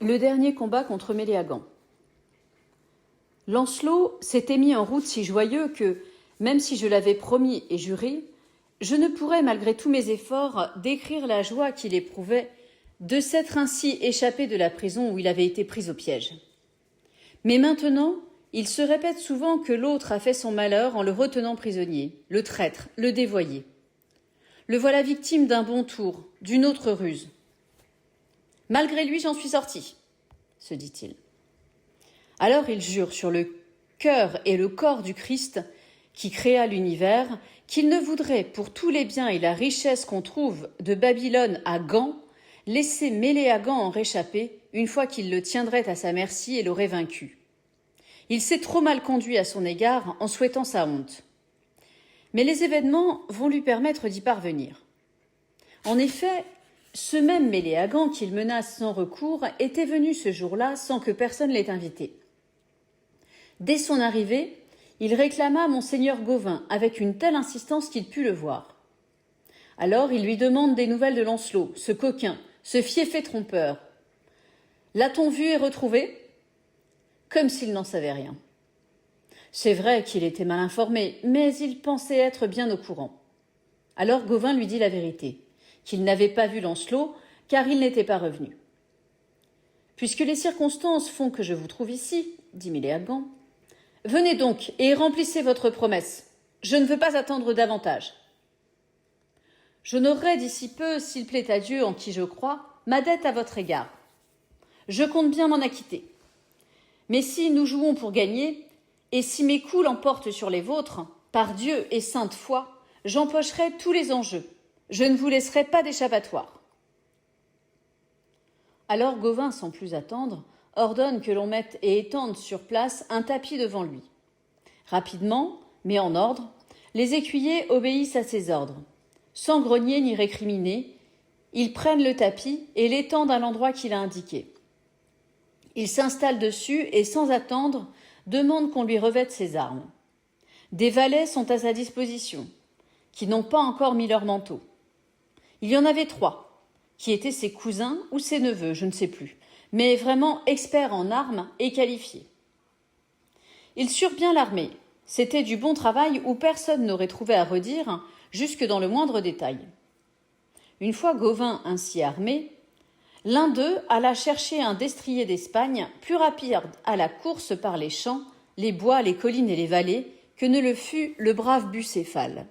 Le dernier combat contre Méléagant. Lancelot s'était mis en route si joyeux que, même si je l'avais promis et juré, je ne pourrais, malgré tous mes efforts, décrire la joie qu'il éprouvait de s'être ainsi échappé de la prison où il avait été pris au piège. Mais maintenant, il se répète souvent que l'autre a fait son malheur en le retenant prisonnier, le traître, le dévoyé. Le voilà victime d'un bon tour, d'une autre ruse. « Malgré lui, j'en suis sorti », se dit-il. Alors il jure sur le cœur et le corps du Christ, qui créa l'univers, qu'il ne voudrait, pour tous les biens et la richesse qu'on trouve de Babylone à Gand, laisser Méléagant en réchapper une fois qu'il le tiendrait à sa merci et l'aurait vaincu. Il s'est trop mal conduit à son égard en souhaitant sa honte. Mais les événements vont lui permettre d'y parvenir. En effet, ce même Méléagant qu'il menace sans recours était venu ce jour-là sans que personne l'ait invité. Dès son arrivée, il réclama monseigneur Gauvin avec une telle insistance qu'il put le voir. Alors il lui demande des nouvelles de Lancelot, ce coquin, ce fieffé trompeur. L'a-t-on vu et retrouvé ? Comme s'il n'en savait rien. C'est vrai qu'il était mal informé, mais il pensait être bien au courant. Alors Gauvin lui dit la vérité, qu'il n'avait pas vu Lancelot, car il n'était pas revenu. « Puisque les circonstances font que je vous trouve ici, dit Méléagant, venez donc et remplissez votre promesse. Je ne veux pas attendre davantage. J'honorerai d'ici peu, s'il plaît à Dieu en qui je crois, ma dette à votre égard. Je compte bien m'en acquitter. Mais si nous jouons pour gagner, et si mes coups l'emportent sur les vôtres, par Dieu et sainte foi, j'empocherai tous les enjeux. Je ne vous laisserai pas d'échappatoire. » Alors Gauvin, sans plus attendre, ordonne que l'on mette et étende sur place un tapis devant lui. Rapidement, mais en ordre, les écuyers obéissent à ses ordres. Sans grogner ni récriminer, ils prennent le tapis et l'étendent à l'endroit qu'il a indiqué. Il s'installe dessus et, sans attendre, demande qu'on lui revête ses armes. Des valets sont à sa disposition, qui n'ont pas encore mis leur manteau. Il y en avait 3, qui étaient ses cousins ou ses neveux, je ne sais plus, mais vraiment experts en armes et qualifiés. Ils surent bien l'armée. C'était du bon travail où personne n'aurait trouvé à redire, jusque dans le moindre détail. Une fois Gauvin ainsi armé, l'un d'eux alla chercher un destrier d'Espagne plus rapide à la course par les champs, les bois, les collines et les vallées que ne le fut le brave Bucéphale.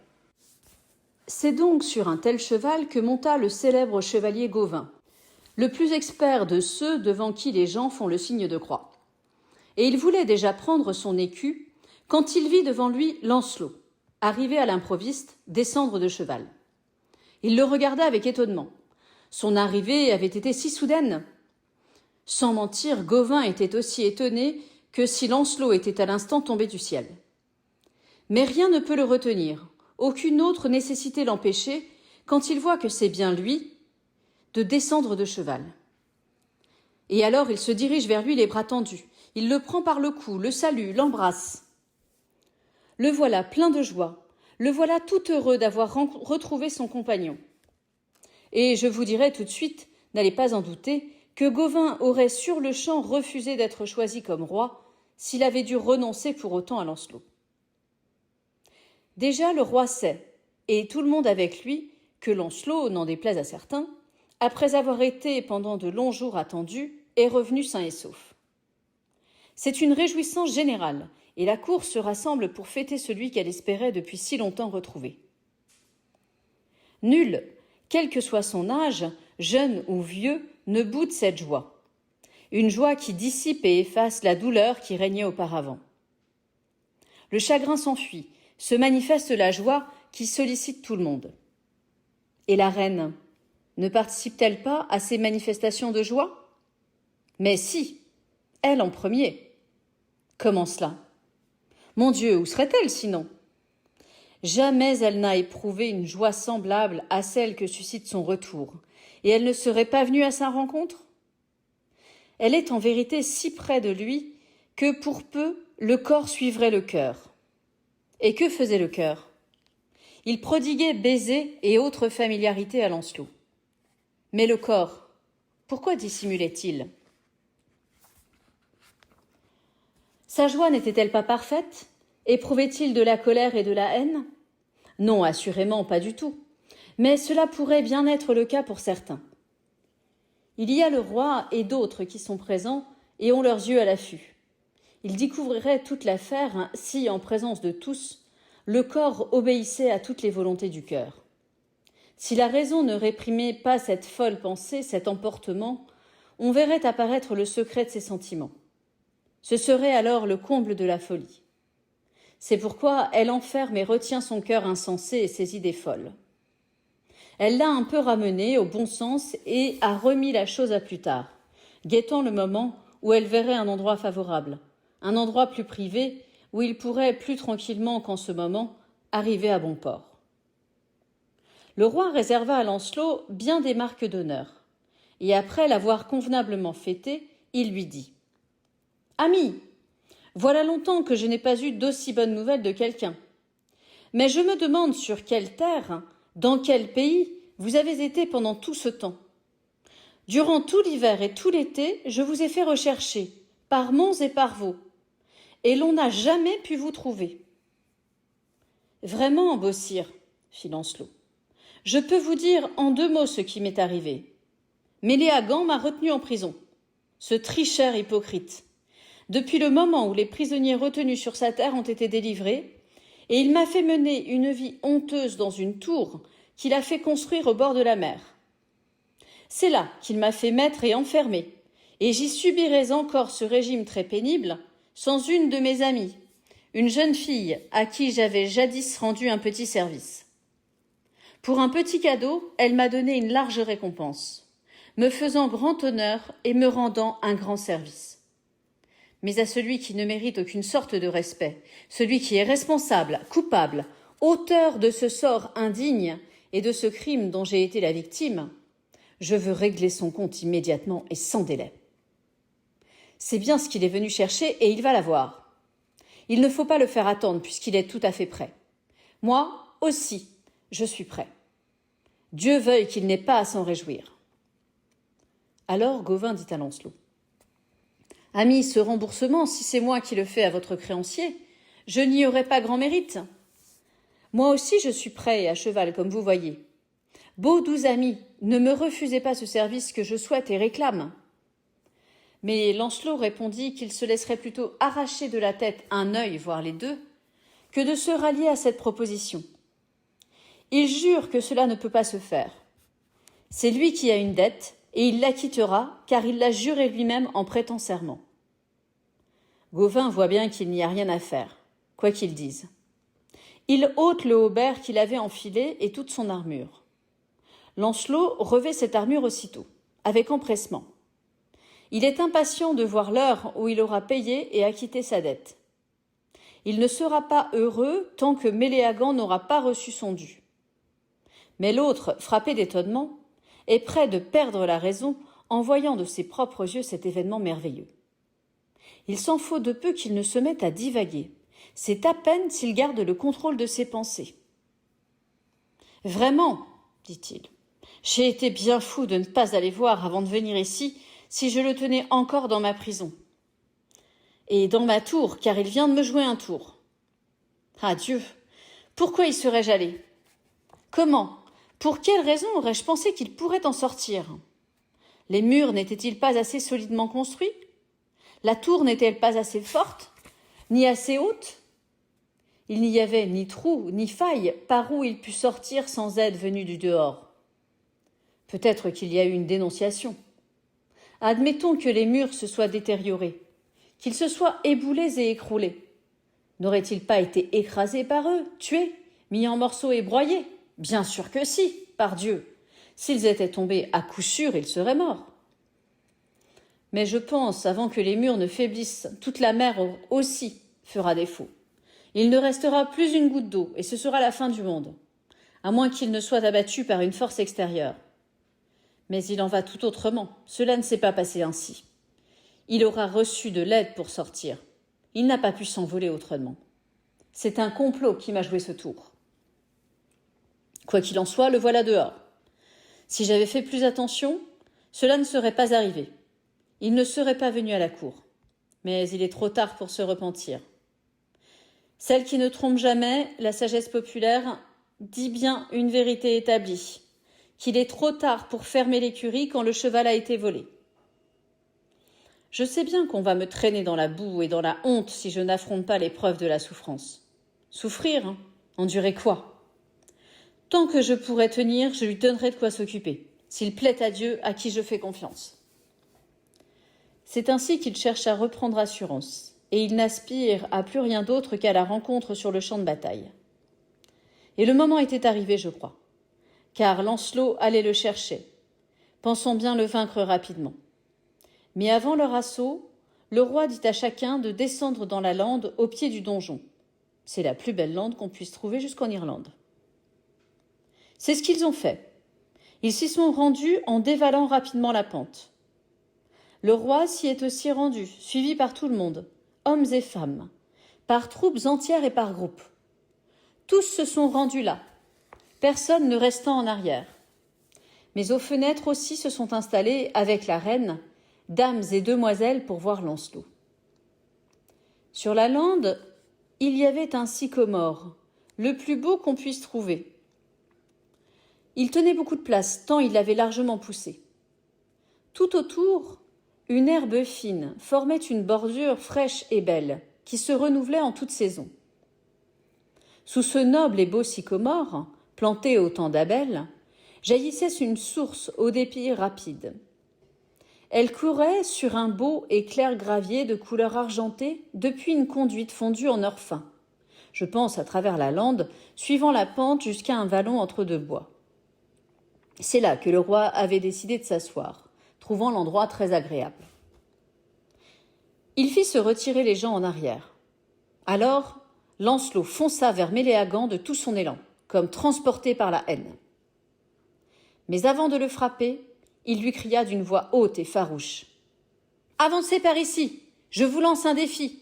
C'est donc sur un tel cheval que monta le célèbre chevalier Gauvin, le plus expert de ceux devant qui les gens font le signe de croix. Et il voulait déjà prendre son écu quand il vit devant lui Lancelot, arrivé à l'improviste, descendre de cheval. Il le regarda avec étonnement. Son arrivée avait été si soudaine. Sans mentir, Gauvin était aussi étonné que si Lancelot était à l'instant tombé du ciel. Mais rien ne peut le retenir, aucune autre nécessité l'empêcher, quand il voit que c'est bien lui, de descendre de cheval. Et alors il se dirige vers lui les bras tendus. Il le prend par le cou, le salue, l'embrasse. Le voilà plein de joie. Le voilà tout heureux d'avoir retrouvé son compagnon. Et je vous dirai tout de suite, n'allez pas en douter, que Gauvin aurait sur le champ refusé d'être choisi comme roi s'il avait dû renoncer pour autant à Lancelot. Déjà le roi sait, et tout le monde avec lui, que Lancelot, n'en déplaise à certains, après avoir été pendant de longs jours attendu, est revenu sain et sauf. C'est une réjouissance générale, et la cour se rassemble pour fêter celui qu'elle espérait depuis si longtemps retrouver. Nul, quel que soit son âge, jeune ou vieux, ne boude cette joie. Une joie qui dissipe et efface la douleur qui régnait auparavant. Le chagrin s'enfuit, se manifeste la joie qui sollicite tout le monde. Et la reine, ne participe-t-elle pas à ces manifestations de joie ? Mais si, elle en premier. Comment cela ? Mon Dieu, où serait-elle sinon ? Jamais elle n'a éprouvé une joie semblable à celle que suscite son retour, et elle ne serait pas venue à sa rencontre ? Elle est en vérité si près de lui que pour peu le corps suivrait le cœur. Et que faisait le cœur ? Il prodiguait baisers et autres familiarités à Lancelot. Mais le corps, pourquoi dissimulait-il ? Sa joie n'était-elle pas parfaite? Éprouvait-il de la colère et de la haine? Non, assurément pas du tout. Mais cela pourrait bien être le cas pour certains. Il y a le roi et d'autres qui sont présents et ont leurs yeux à l'affût. Ils découvriraient toute l'affaire si, en présence de tous, le corps obéissait à toutes les volontés du cœur. Si la raison ne réprimait pas cette folle pensée, cet emportement, on verrait apparaître le secret de ses sentiments. Ce serait alors le comble de la folie. C'est pourquoi elle enferme et retient son cœur insensé et ses idées folles. Elle l'a un peu ramené au bon sens et a remis la chose à plus tard, guettant le moment où elle verrait un endroit favorable, un endroit plus privé où il pourrait plus tranquillement qu'en ce moment arriver à bon port. Le roi réserva à Lancelot bien des marques d'honneur, et après l'avoir convenablement fêté, il lui dit « Ami, voilà longtemps que je n'ai pas eu d'aussi bonnes nouvelles de quelqu'un. Mais je me demande sur quelle terre, dans quel pays, vous avez été pendant tout ce temps. Durant tout l'hiver et tout l'été, je vous ai fait rechercher, par monts et par vaux, et l'on n'a jamais pu vous trouver. » Vraiment, beau sire, fit Lancelot, je peux vous dire en 2 mots ce qui m'est arrivé. Méléagant m'a retenu en prison, ce tricheur hypocrite, depuis le moment où les prisonniers retenus sur sa terre ont été délivrés, et il m'a fait mener une vie honteuse dans une tour qu'il a fait construire au bord de la mer. C'est là qu'il m'a fait mettre et enfermer, et j'y subirais encore ce régime très pénible sans une de mes amies, une jeune fille à qui j'avais jadis rendu un petit service. Pour un petit cadeau, elle m'a donné une large récompense, me faisant grand honneur et me rendant un grand service. Mais à celui qui ne mérite aucune sorte de respect, celui qui est responsable, coupable, auteur de ce sort indigne et de ce crime dont j'ai été la victime, je veux régler son compte immédiatement et sans délai. C'est bien ce qu'il est venu chercher et il va l'avoir. Il ne faut pas le faire attendre puisqu'il est tout à fait prêt. Moi aussi, je suis prêt. Dieu veuille qu'il n'ait pas à s'en réjouir. Alors Gauvin dit à Lancelot « Ami, ce remboursement, si c'est moi qui le fais à votre créancier, je n'y aurai pas grand mérite. Moi aussi je suis prêt et à cheval, comme vous voyez. Beaux 12 amis, ne me refusez pas ce service que je souhaite et réclame. » Mais Lancelot répondit qu'il se laisserait plutôt arracher de la tête un œil, voire les 2, que de se rallier à cette proposition. Il jure que cela ne peut pas se faire. C'est lui qui a une dette, et il l'acquittera, car il l'a juré lui-même en prêtant serment. Gauvin voit bien qu'il n'y a rien à faire, quoi qu'il dise. Il ôte le haubert qu'il avait enfilé et toute son armure. Lancelot revêt cette armure aussitôt, avec empressement. Il est impatient de voir l'heure où il aura payé et acquitté sa dette. Il ne sera pas heureux tant que Méléagant n'aura pas reçu son dû. Mais l'autre, frappé d'étonnement, est près de perdre la raison en voyant de ses propres yeux cet événement merveilleux. Il s'en faut de peu qu'il ne se mette à divaguer. C'est à peine s'il garde le contrôle de ses pensées. « Vraiment, dit-il, j'ai été bien fou de ne pas aller voir avant de venir ici si je le tenais encore dans ma prison. Et dans ma tour, car il vient de me jouer un tour. Ah Dieu, pourquoi y serais-je allé? Comment? Pour quelle raison aurais-je pensé qu'il pourrait en sortir? Les murs n'étaient-ils pas assez solidement construits? La tour n'était-elle pas assez forte, ni assez haute? Il n'y avait ni trou, ni faille par où il pût sortir sans aide venue du dehors. Peut-être qu'il y a eu une dénonciation. Admettons que les murs se soient détériorés, qu'ils se soient éboulés et écroulés. N'auraient-ils pas été écrasés par eux, tués, mis en morceaux et broyés? Bien sûr que si, par Dieu. S'ils étaient tombés à coup sûr, ils seraient morts. Mais je pense, avant que les murs ne faiblissent, toute la mer aussi fera défaut. Il ne restera plus une goutte d'eau, et ce sera la fin du monde, à moins qu'il ne soit abattu par une force extérieure. Mais il en va tout autrement. Cela ne s'est pas passé ainsi. Il aura reçu de l'aide pour sortir. Il n'a pas pu s'envoler autrement. C'est un complot qui m'a joué ce tour. Quoi qu'il en soit, le voilà dehors. Si j'avais fait plus attention, cela ne serait pas arrivé. Il ne serait pas venu à la cour. mais il est trop tard pour se repentir. Celle qui ne trompe jamais, la sagesse populaire, dit bien une vérité établie, qu'il est trop tard pour fermer l'écurie quand le cheval a été volé. Je sais bien qu'on va me traîner dans la boue et dans la honte si je n'affronte pas l'épreuve de la souffrance. Souffrir, hein, endurer quoi? Tant que je pourrai tenir, je lui donnerai de quoi s'occuper, s'il plaît à Dieu à qui je fais confiance. C'est ainsi qu'il cherche à reprendre assurance, et il n'aspire à plus rien d'autre qu'à la rencontre sur le champ de bataille. Et le moment était arrivé, je crois, car Lancelot allait le chercher, pensant bien le vaincre rapidement. Mais avant leur assaut, le roi dit à chacun de descendre dans la lande au pied du donjon. C'est la plus belle lande qu'on puisse trouver jusqu'en Irlande. C'est ce qu'ils ont fait. Ils s'y sont rendus en dévalant rapidement la pente. Le roi s'y est aussi rendu, suivi par tout le monde, hommes et femmes, par troupes entières et par groupes. Tous se sont rendus là, personne ne restant en arrière. Mais aux fenêtres aussi se sont installés, avec la reine, dames et demoiselles pour voir Lancelot. Sur la lande, il y avait un sycomore, le plus beau qu'on puisse trouver. Il tenait beaucoup de place, tant il l'avait largement poussé. Tout autour, une herbe fine formait une bordure fraîche et belle, qui se renouvelait en toute saison. Sous ce noble et beau sycomore, planté au temps d'Abel, jaillissait une source au débit rapide. Elle courait sur un beau et clair gravier de couleur argentée depuis une conduite fondue en or fin. Je pense à travers la lande, suivant la pente jusqu'à un vallon entre deux bois. C'est là que le roi avait décidé de s'asseoir, trouvant l'endroit très agréable. Il fit se retirer les gens en arrière. Alors, Lancelot fonça vers Méléagant de tout son élan, comme transporté par la haine. Mais avant de le frapper, il lui cria d'une voix haute et farouche. « Avancez par ici, je vous lance un défi,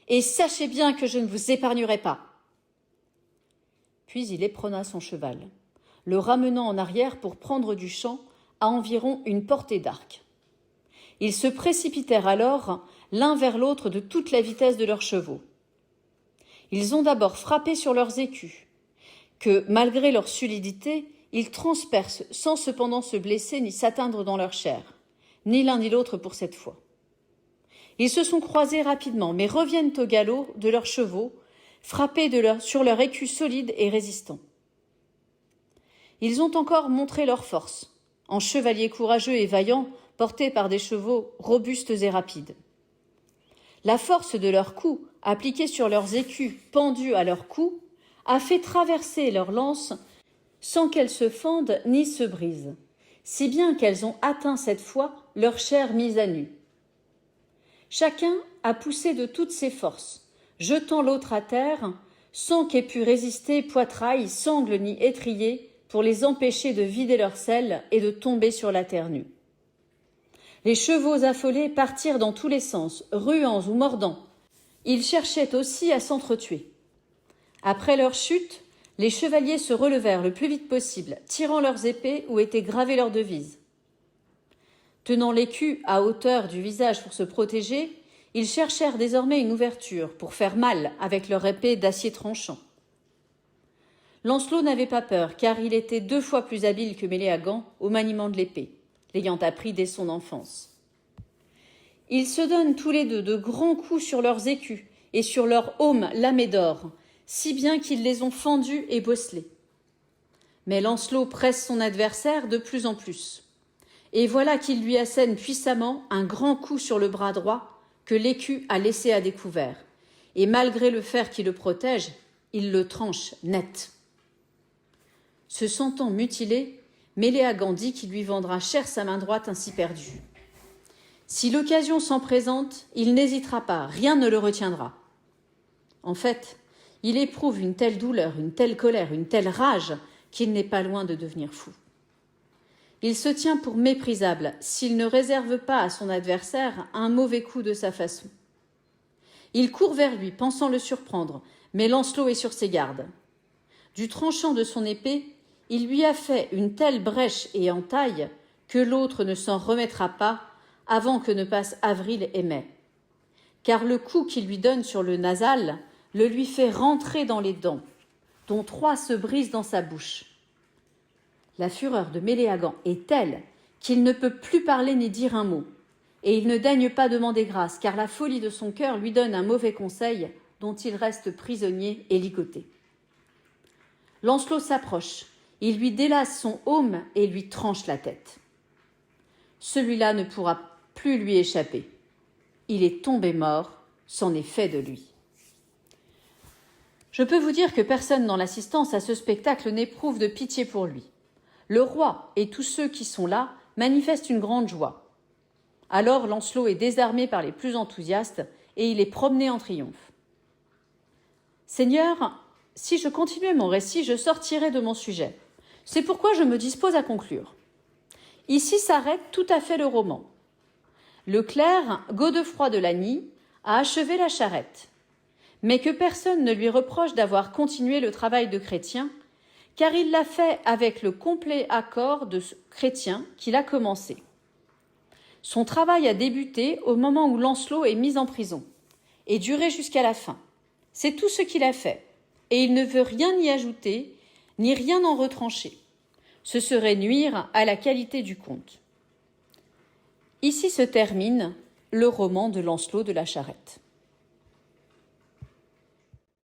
et sachez bien que je ne vous épargnerai pas. » Puis il éperonna son cheval, le ramenant en arrière pour prendre du champ à environ une portée d'arc. Ils se précipitèrent alors l'un vers l'autre de toute la vitesse de leurs chevaux. Ils ont d'abord frappé sur leurs écus, que, malgré leur solidité, ils transpercent sans cependant se blesser ni s'atteindre dans leur chair, ni l'un ni l'autre pour cette fois. Ils se sont croisés rapidement, mais reviennent au galop de leurs chevaux, frappés sur leur écu solide et résistant. Ils ont encore montré leur force, en chevaliers courageux et vaillants, portés par des chevaux robustes et rapides. La force de leurs coups, appliqués sur leurs écus pendus à leurs cous, a fait traverser leurs lances sans qu'elles se fendent ni se brisent, si bien qu'elles ont atteint cette fois leur chair mise à nu. Chacun a poussé de toutes ses forces, jetant l'autre à terre, sans qu'ait pu résister poitrail, sangle ni étrier, pour les empêcher de vider leur selle et de tomber sur la terre nue. Les chevaux affolés partirent dans tous les sens, ruants ou mordant. Ils cherchaient aussi à s'entretuer. Après leur chute, les chevaliers se relevèrent le plus vite possible, tirant leurs épées où étaient gravées leurs devises. Tenant l'écu à hauteur du visage pour se protéger, ils cherchèrent désormais une ouverture pour faire mal avec leur épée d'acier tranchant. Lancelot n'avait pas peur, car il était 2 fois plus habile que Méléagant au maniement de l'épée, l'ayant appris dès son enfance. Ils se donnent tous les deux de grands coups sur leurs écus et sur leurs aumes lamés d'or, si bien qu'ils les ont fendus et bosselés. Mais Lancelot presse son adversaire de plus en plus. Et voilà qu'il lui assène puissamment un grand coup sur le bras droit que l'écu a laissé à découvert. Et malgré le fer qui le protège, il le tranche net. Se sentant mutilé, Méléagant dit qu'il lui vendra cher sa main droite ainsi perdue. Si l'occasion s'en présente, il n'hésitera pas, rien ne le retiendra. En fait, il éprouve une telle douleur, une telle colère, une telle rage qu'il n'est pas loin de devenir fou. Il se tient pour méprisable s'il ne réserve pas à son adversaire un mauvais coup de sa façon. Il court vers lui, pensant le surprendre, mais Lancelot est sur ses gardes. Du tranchant de son épée, il lui a fait une telle brèche et entaille que l'autre ne s'en remettra pas avant que ne passe avril et mai. car le coup qu'il lui donne sur le nasal le lui fait rentrer dans les dents, dont 3 se brisent dans sa bouche. La fureur de Méléagant est telle qu'il ne peut plus parler ni dire un mot, et il ne daigne pas demander grâce, car la folie de son cœur lui donne un mauvais conseil dont il reste prisonnier et ligoté. Lancelot s'approche, il lui délace son aume et lui tranche la tête. Celui-là ne pourra plus lui échapper. Il est tombé mort, c'en est fait de lui. Je peux vous dire que personne dans l'assistance à ce spectacle n'éprouve de pitié pour lui. Le roi et tous ceux qui sont là manifestent une grande joie. Alors Lancelot est désarmé par les plus enthousiastes et il est promené en triomphe. Seigneur, si je continuais mon récit, je sortirais de mon sujet. C'est pourquoi je me dispose à conclure. Ici s'arrête tout à fait le roman. Le clerc Godefroy de Lagny a achevé la charrette, mais que personne ne lui reproche d'avoir continué le travail de Chrétien, car il l'a fait avec le complet accord de Chrétien qu'il a commencé. Son travail a débuté au moment où Lancelot est mis en prison et duré jusqu'à la fin. C'est tout ce qu'il a fait, et il ne veut rien y ajouter, ni rien en retrancher. Ce serait nuire à la qualité du conte. Ici se termine le roman de Lancelot de la Charrette.